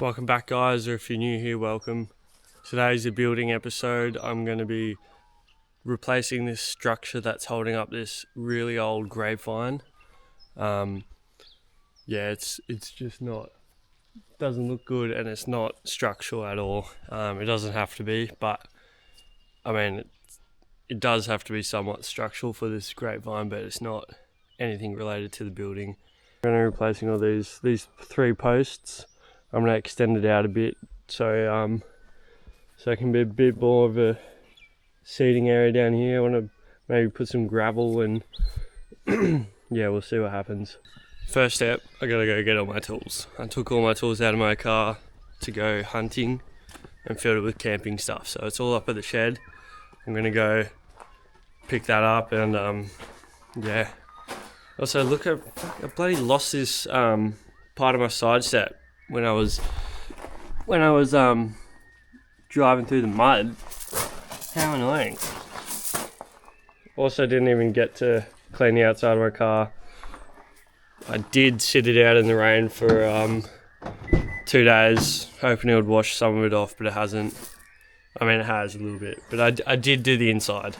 Welcome back, guys, or if you're new here, welcome. Today's a building episode. I'm going to be replacing this structure that's holding up this really old grapevine. It's just not, doesn't look good, and it's not structural at all. It doesn't have to be, but I mean, it does have to be somewhat structural for this grapevine, but it's not anything related to the building. I'm going to be replacing all these 3 posts. I'm going to extend it out a bit so it can be a bit more of a seating area down here. I want to maybe put some gravel and yeah, we'll see what happens. First step, I gotta go get all my tools. I took all my tools out of my car to go hunting and filled it with camping stuff. So it's all up at the shed. I'm gonna go pick that up and yeah. Also, look, I bloody lost this part of my side step when I was driving through the mud. How annoying. Also didn't even get to clean the outside of my car. I did sit it out in the rain for 2 days, hoping it would wash some of it off, but it hasn't. I mean, it has a little bit, but I did do the inside.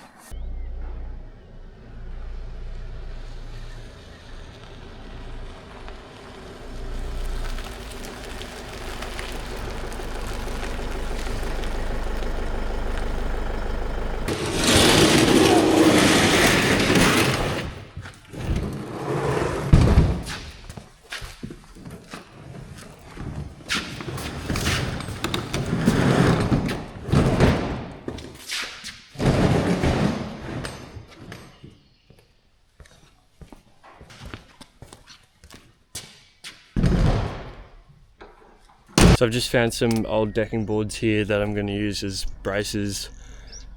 So I've just found some old decking boards here that I'm going to use as braces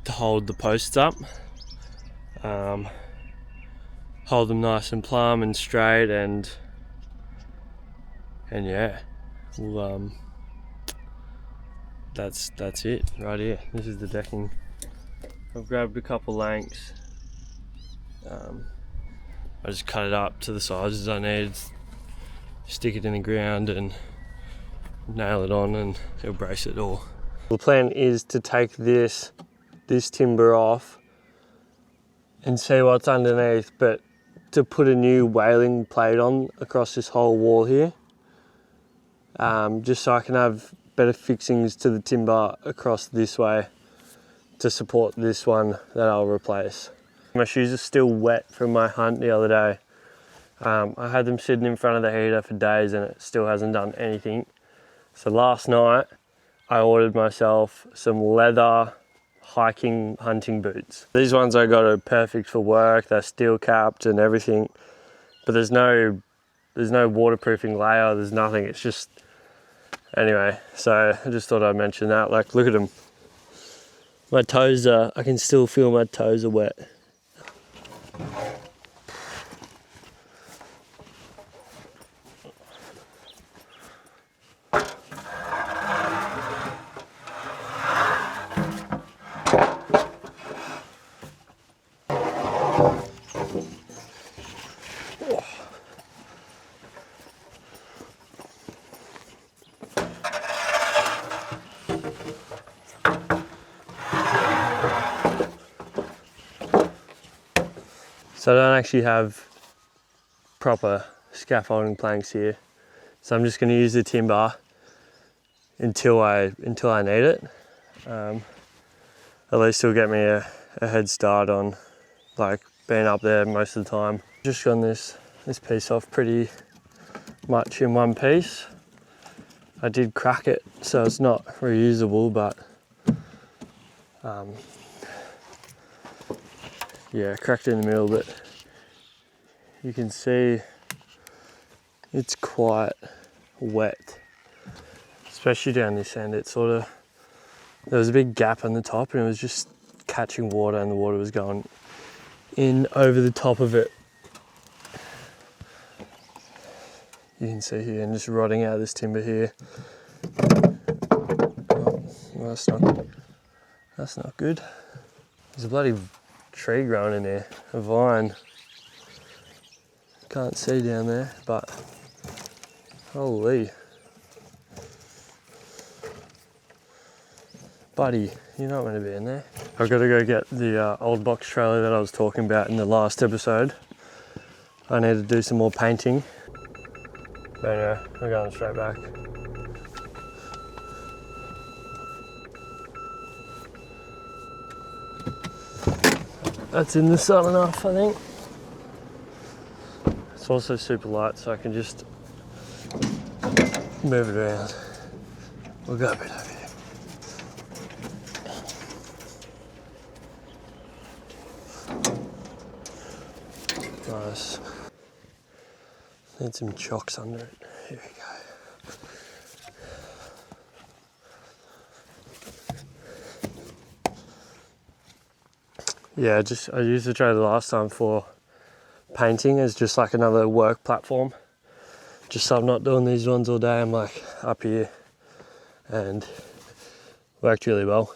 to hold the posts up. Hold them nice and plumb and straight, and yeah, we'll, that's it right here. This is the decking. I've grabbed a couple lengths. I just cut it up to the sizes I need, stick it in the ground and nail it on, and it'll brace it all. The plan is to take this timber off and see what's underneath, but to put a new whaling plate on across this whole wall here, just so I can have better fixings to the timber across this way to support this one that I'll replace. My shoes are still wet from my hunt the other day. I had them sitting in front of the heater for days and it still hasn't done anything. So last night I ordered myself some leather hiking hunting boots. These ones I got are perfect for work. They're steel capped and everything, but there's no waterproofing layer, there's nothing. It's just, anyway, so I just thought I'd mention that. Like, look at them. My toes I can still feel my toes are wet. So I don't actually have proper scaffolding planks here, so I'm just going to use the timber until I need it. At least it'll get me a head start on like being up there most of the time. Just gotten this piece off pretty much in one piece. I did crack it, so it's not reusable, but yeah, cracked it in the middle, but you can see it's quite wet, especially down this end. It sort of, there was a big gap on the top and it was just catching water, and the water was going in over the top of it. You can see here, and just rotting out this timber here. Oh, that's not good. There's a bloody tree growing in there, a vine. Can't see down there, but holy. Buddy, you're not meant to be in there. I've got to go get the old box trailer that I was talking about in the last episode. I need to do some more painting. But anyway, we're going straight back. That's in the sun enough, I think. It's also super light, so I can just move it around. We'll go a bit over here. Nice. Need some chocks under it. Here we go. Yeah, I used the trailer last time for painting as just like another work platform. Just so I'm not doing these ones all day, I'm like up here, and worked really well.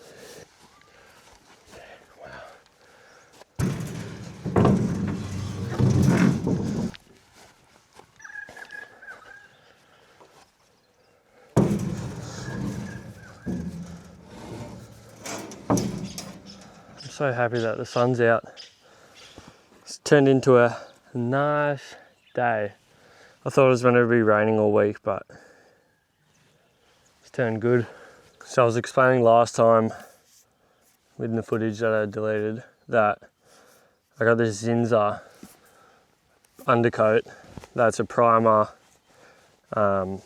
So happy that the sun's out. It's turned into a nice day. I thought it was going to be raining all week, but it's turned good. So I was explaining last time with the footage that I deleted that I got this Zinza undercoat that's a primer and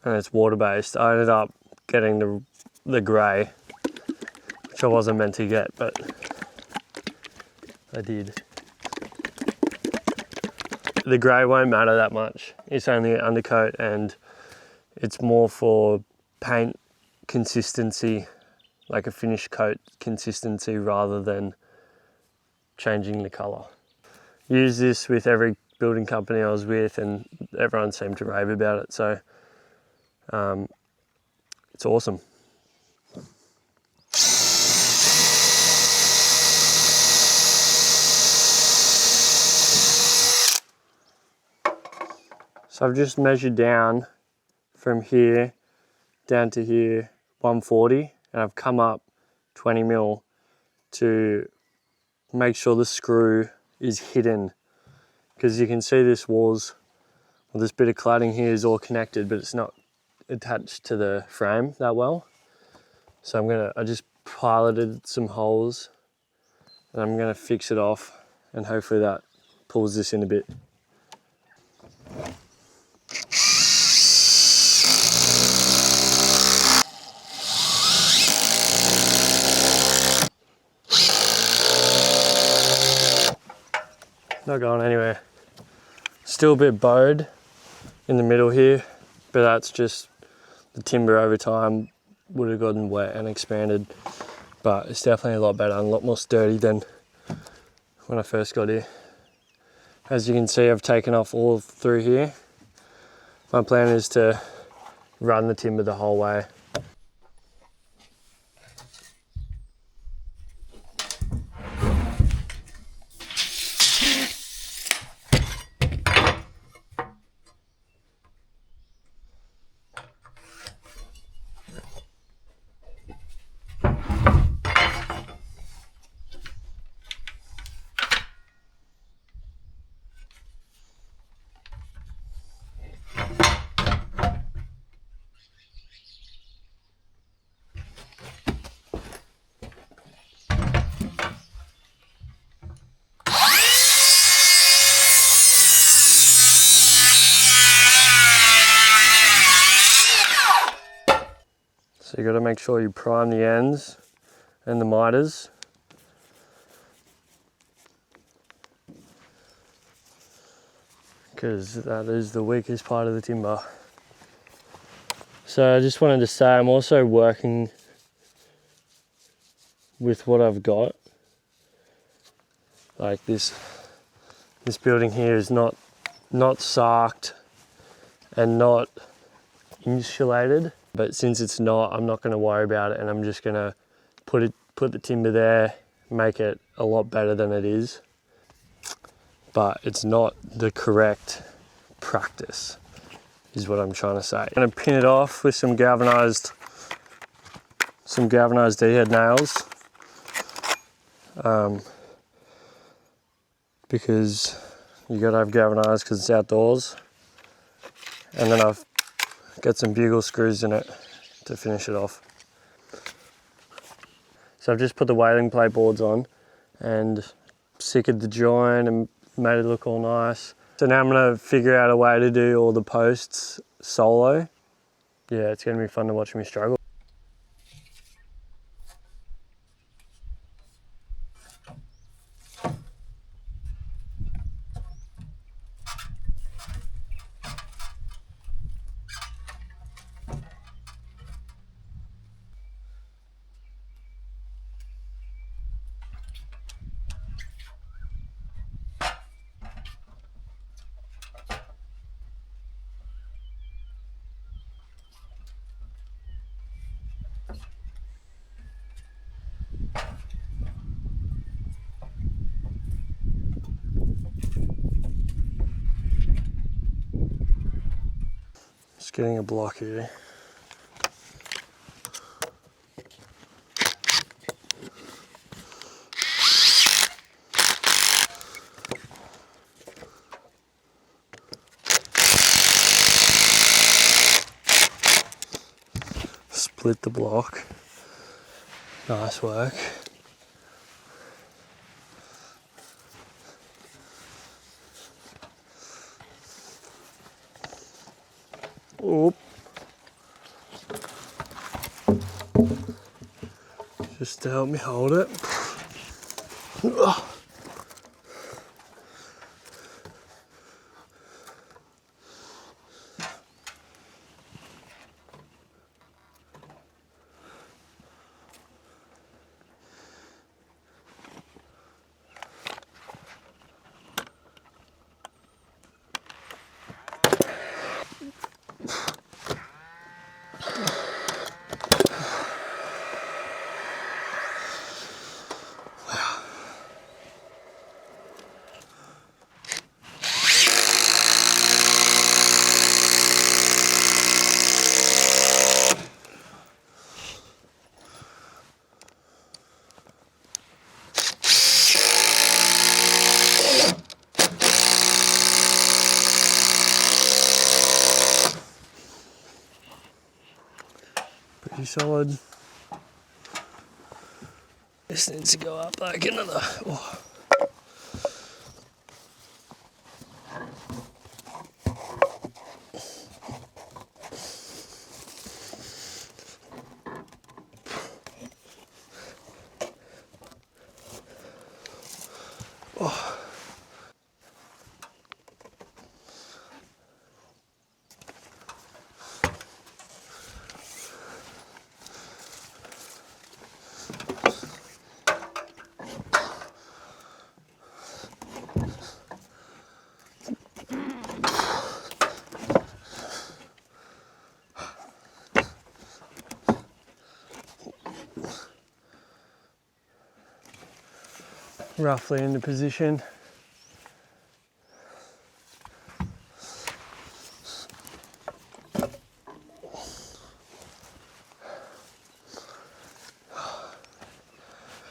it's water-based. I ended up getting the grey, which I wasn't meant to get, but I did. The grey won't matter that much. It's only an undercoat and it's more for paint consistency, like a finished coat consistency rather than changing the colour. Used this with every building company I was with and everyone seemed to rave about it, so it's awesome. So I've just measured down from here down to here 140, and I've come up 20 mil to make sure the screw is hidden, because you can see this this bit of cladding here is all connected, but it's not attached to the frame that well. So I just piloted some holes and I'm gonna fix it off, and hopefully that pulls this in a bit. Not going anywhere. Still a bit bowed in the middle here, but that's just the timber over time would have gotten wet and expanded, but it's definitely a lot better and a lot more sturdy than when I first got here. As you can see, I've taken off all through here. My plan is to run the timber the whole way. So you got to make sure you prime the ends and the miters. Because that is the weakest part of the timber. So I just wanted to say I'm also working with what I've got. Like this building here is not sarked and not insulated. But since it's not, I'm not going to worry about it, and I'm just going to put the timber there, make it a lot better than it is. But it's not the correct practice, is what I'm trying to say. I'm going to pin it off with some galvanized some galvanized D-head nails, because you gotta have galvanized because it's outdoors. And then I've got some bugle screws in it to finish it off. So I've just put the whaling plate boards on and sickered the joint and made it look all nice. So now I'm gonna figure out a way to do all the posts solo. Yeah, it's gonna be fun to watch me struggle. Just getting a block here. Split the block. Nice work. Oop. Just to help me hold it. Pretty solid. This needs to go up like another. Oh. Oh. Roughly into position.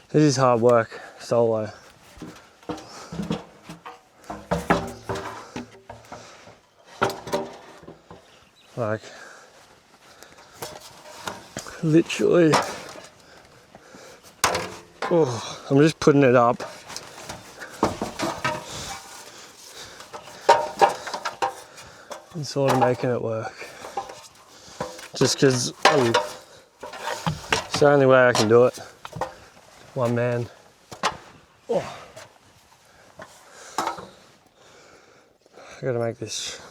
This is hard work, solo. Like, literally, oh, I'm just putting it up. And sort of making it work. Just because it's the only way I can do it. One man. Oh. I gotta make this.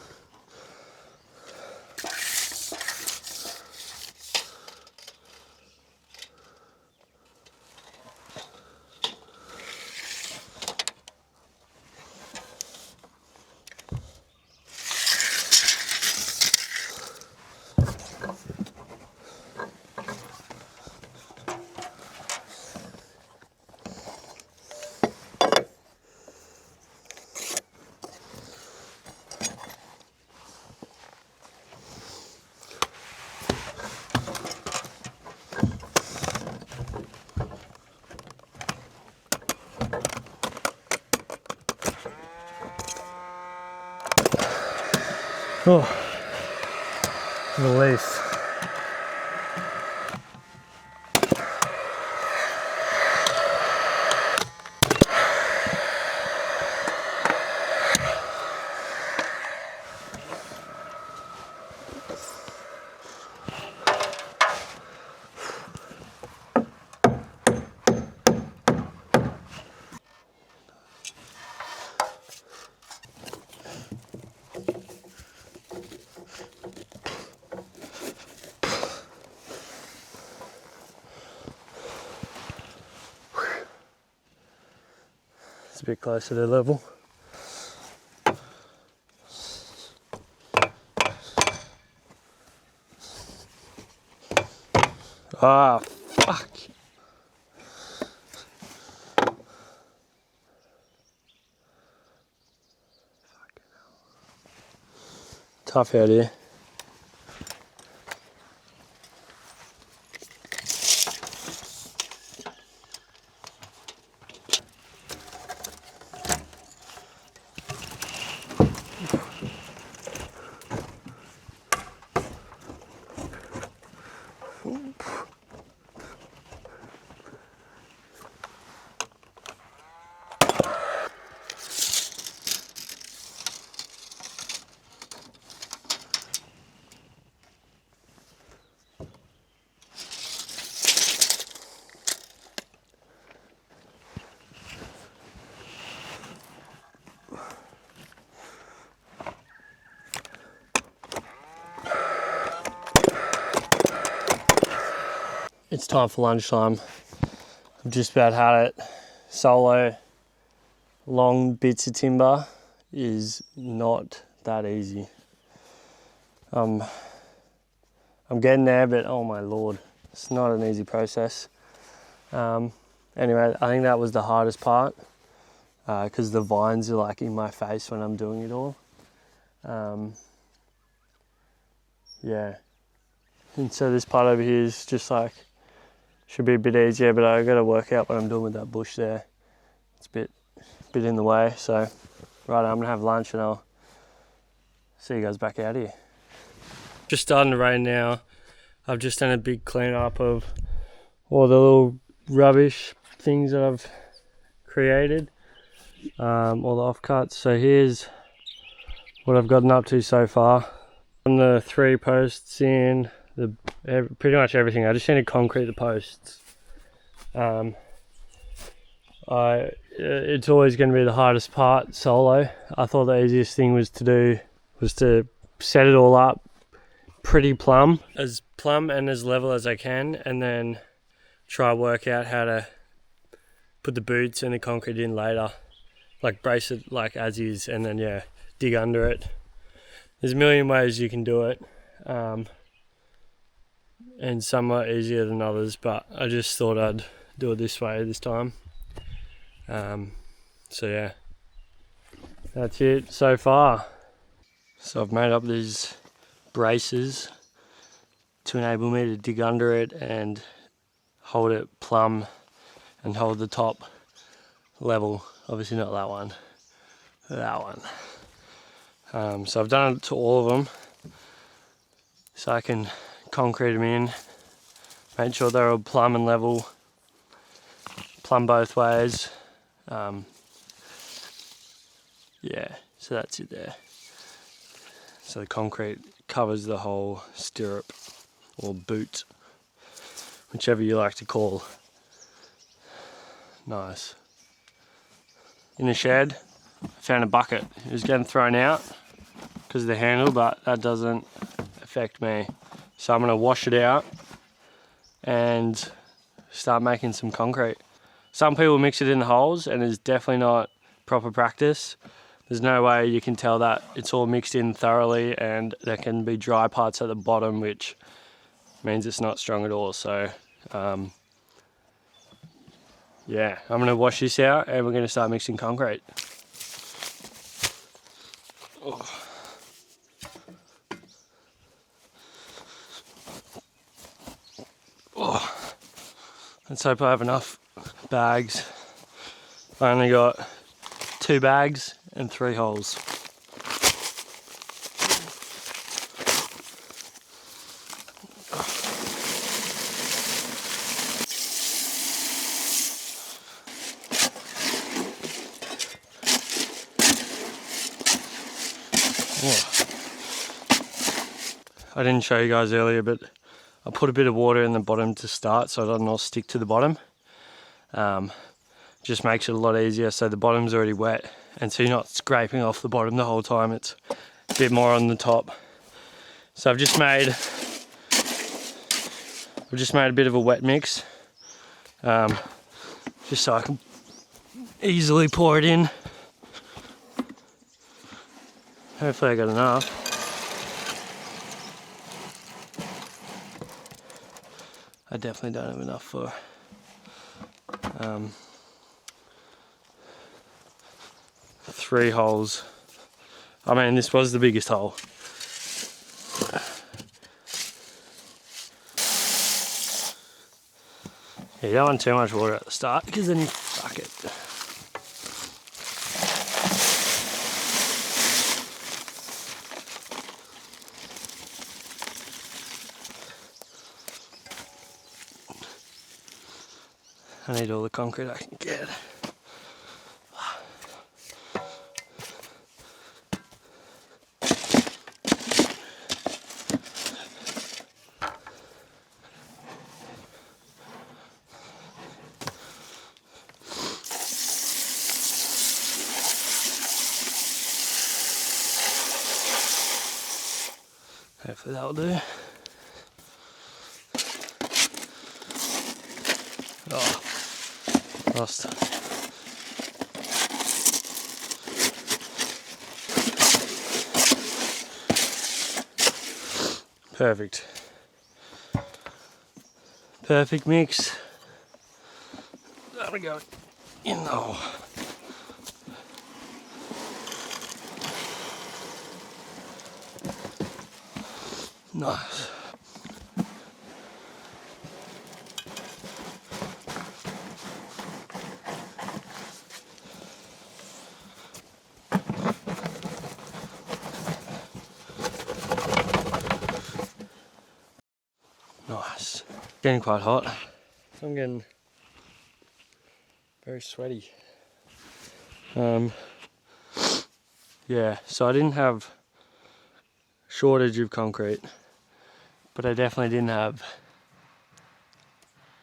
Oh, relief. It's a bit closer to level. Ah, fuck. Tough out here. It's time for lunchtime. I've just about had it. Solo, long bits of timber is not that easy. I'm getting there, but oh my lord, it's not an easy process. Anyway, I think that was the hardest part because the vines are like in my face when I'm doing it all. Yeah, and so this part over here is just like, should be a bit easier, but I got to work out what I'm doing with that bush there. It's a bit in the way. So, right, I'm gonna have lunch and I'll see you guys back out here. Just starting to rain now. I've just done a big clean up of all the little rubbish things that I've created, all the offcuts. So here's what I've gotten up to so far. On the 3 posts in, pretty much everything. I just need to concrete the posts. It's always going to be the hardest part solo. I thought the easiest thing was to set it all up pretty plumb and as level as I can, and then try work out how to put the boots and the concrete in later, like brace it like as is, and then yeah, dig under it. There's a million ways you can do it, and some are easier than others, but I just thought I'd do it this way this time. So yeah, that's it so far. So I've made up these braces to enable me to dig under it and hold it plumb and hold the top level. Obviously not that one, that one. So I've done it to all of them so I can concrete them in, make sure they're all plumb and level, plumb both ways. Yeah, so that's it there. So the concrete covers the whole stirrup or boot, whichever you like to call. Nice. In the shed, I found a bucket. It was getting thrown out because of the handle, but that doesn't affect me. So I'm gonna wash it out and start making some concrete. Some people mix it in the holes and it's definitely not proper practice. There's no way you can tell that it's all mixed in thoroughly, and there can be dry parts at the bottom, which means it's not strong at all. So yeah, I'm gonna wash this out and we're gonna start mixing concrete. Oh. Oh. Let's hope I have enough bags. I only got 2 bags and 3 holes. I didn't show you guys earlier, but I put a bit of water in the bottom to start so it doesn't all stick to the bottom. Just makes it a lot easier, so the bottom's already wet, and so you're not scraping off the bottom the whole time. It's a bit more on the top. So I've just made a bit of a wet mix, just so I can easily pour it in. Hopefully I got enough. I definitely don't have enough for 3 holes. I mean, this was the biggest hole. Yeah, you don't want too much water at the start because then you fuck it. I need all the concrete I can get. Hopefully that'll do. Oh, lost. Perfect. Perfect mix. There we go. In the hole. Nice. Nice. Getting quite hot. I'm getting very sweaty. Yeah, so I didn't have shortage of concrete, but I definitely didn't have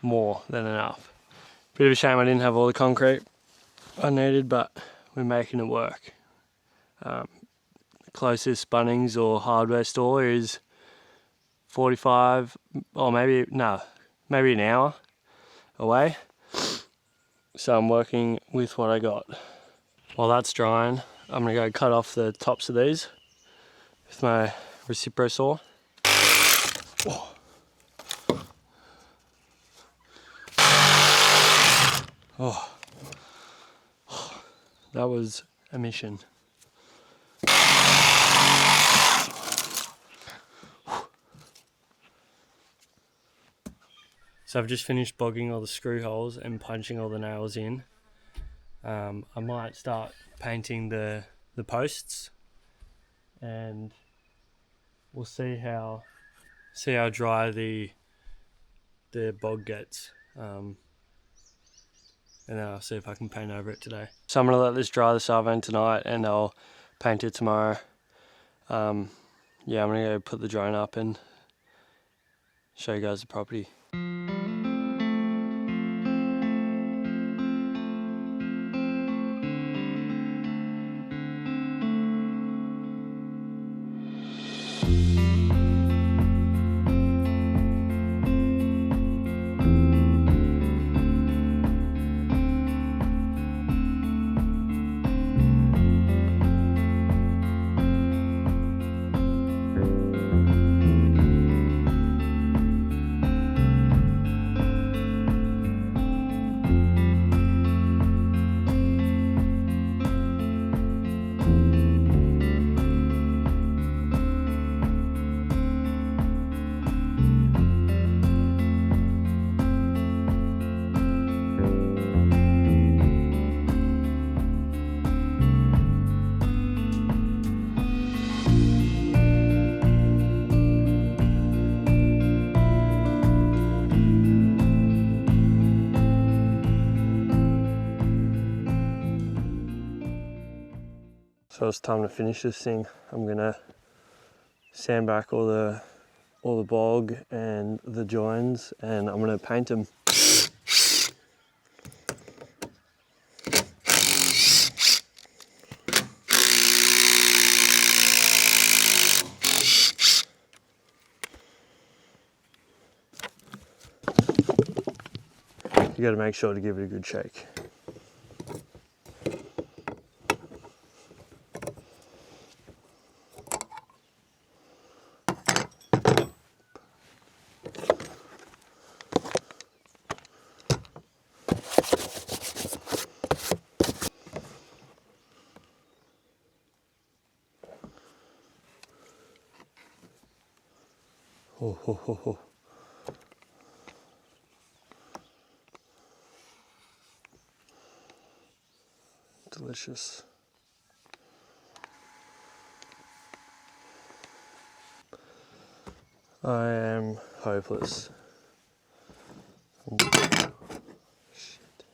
more than enough. Bit of a shame I didn't have all the concrete I needed, but we're making it work. The closest Bunnings or hardware store is 45, or maybe an hour away. So I'm working with what I got. While that's drying, I'm gonna go cut off the tops of these with my Recipro saw. Oh. Oh. That was a mission. So I've just finished bogging all the screw holes and punching all the nails in. I might start painting the posts, and we'll see how dry the bog gets, and then I'll see if I can paint over it today. So I'm gonna let this dry this afternoon tonight, and I'll paint it tomorrow. Yeah, I'm gonna go put the drone up and show you guys the property. So it's time to finish this thing. I'm gonna sand back all the bog and the joins, and I'm gonna paint them. You gotta make sure to give it a good shake. Oh, ho, ho, ho. Delicious. I am hopeless. Shit.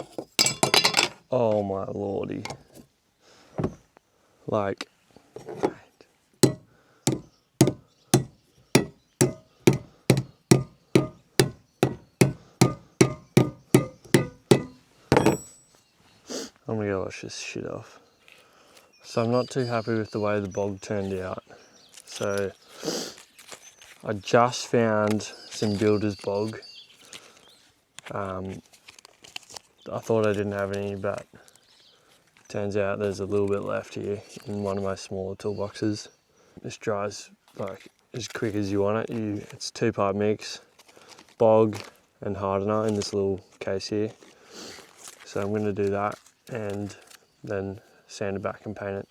Oh my lordy. Like, I'm gonna go wash this shit off. So I'm not too happy with the way the bog turned out. So I just found some builder's bog. I thought I didn't have any, but turns out there's a little bit left here in one of my smaller toolboxes. This dries like as quick as you want it. It's 2-part mix, bog and hardener in this little case here. So I'm going to do that and then sand it back and paint it.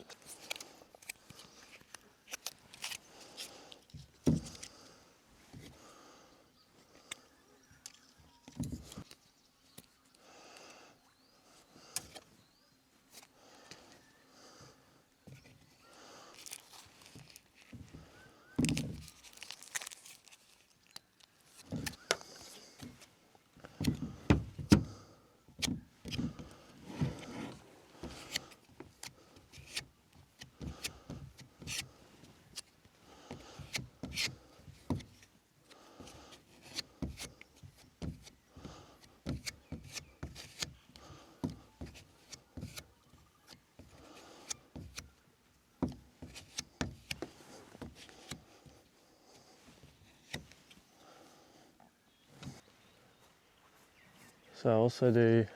So I also do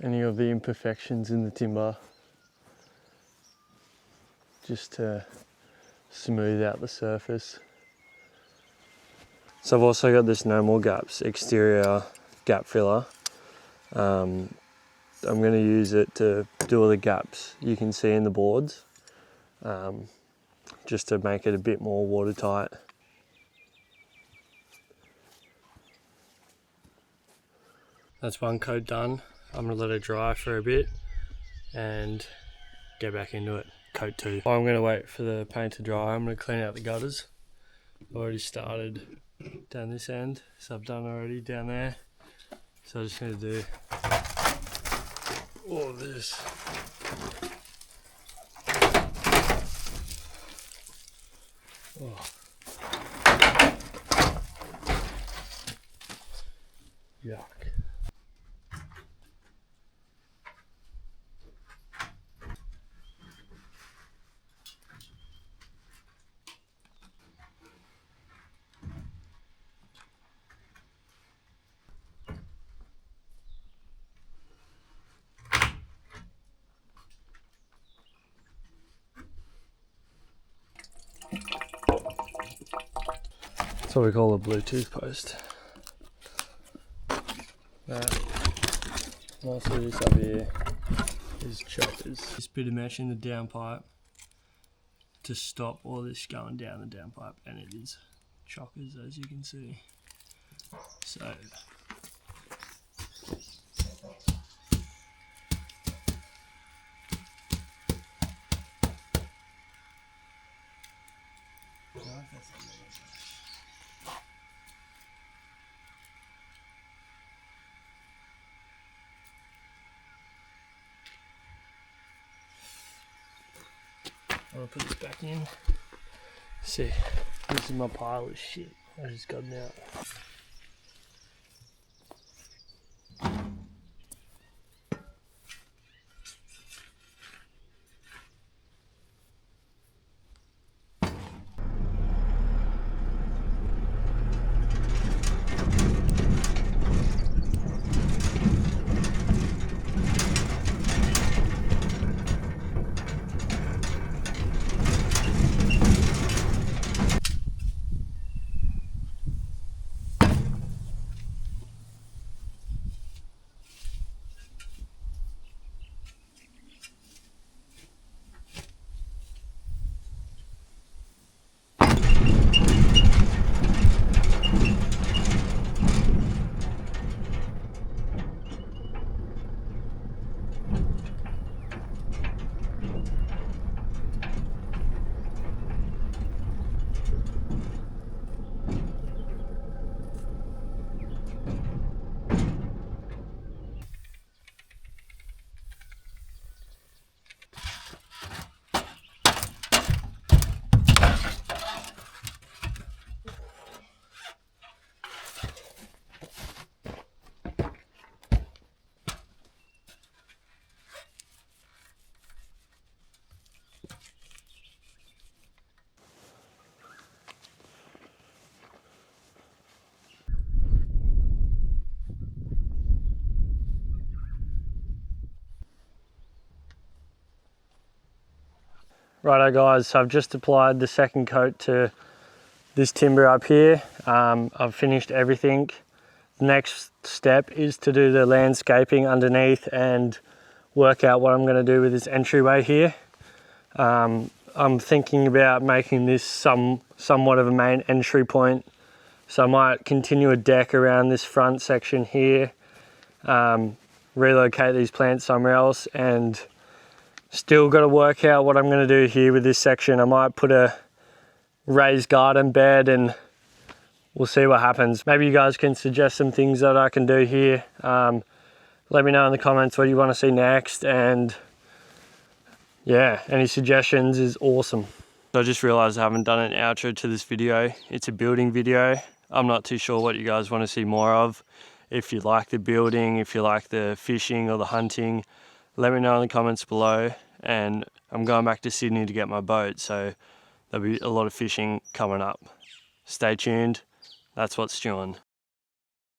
any of the imperfections in the timber just to smooth out the surface. So I've also got this No More Gaps exterior gap filler. I'm going to use it to do all the gaps you can see in the boards, just to make it a bit more watertight. That's one coat done. I'm going to let it dry for a bit and get back into it. Coat 2. I'm going to wait for the paint to dry. I'm going to clean out the gutters. I've already started down this end, so I've done already down there. So I'm just going to do all of this. Oh. Yuck. That's what we call a Bluetooth post. Most of this up here is choppers. This bit of mesh in the downpipe to stop all this going down the downpipe, and it is chockers, as you can see. So I'll put this back in. See, this is my pile of shit I just got out. Righto guys, so I've just applied the second coat to this timber up here. I've finished everything. The next step is to do the landscaping underneath and work out what I'm going to do with this entryway here. I'm thinking about making this somewhat of a main entry point. So I might continue a deck around this front section here, relocate these plants somewhere else, and still got to work out what I'm going to do here with this section. I might put a raised garden bed and we'll see what happens. Maybe you guys can suggest some things that I can do here. Let me know in the comments what you want to see next, and yeah, any suggestions is awesome. I just realized I haven't done an outro to this video. It's a building video. I'm not too sure what you guys want to see more of. If you like the building, if you like the fishing or the hunting, let me know in the comments below. And I'm going back to Sydney to get my boat, so there'll be a lot of fishing coming up. Stay tuned. That's what's stewing.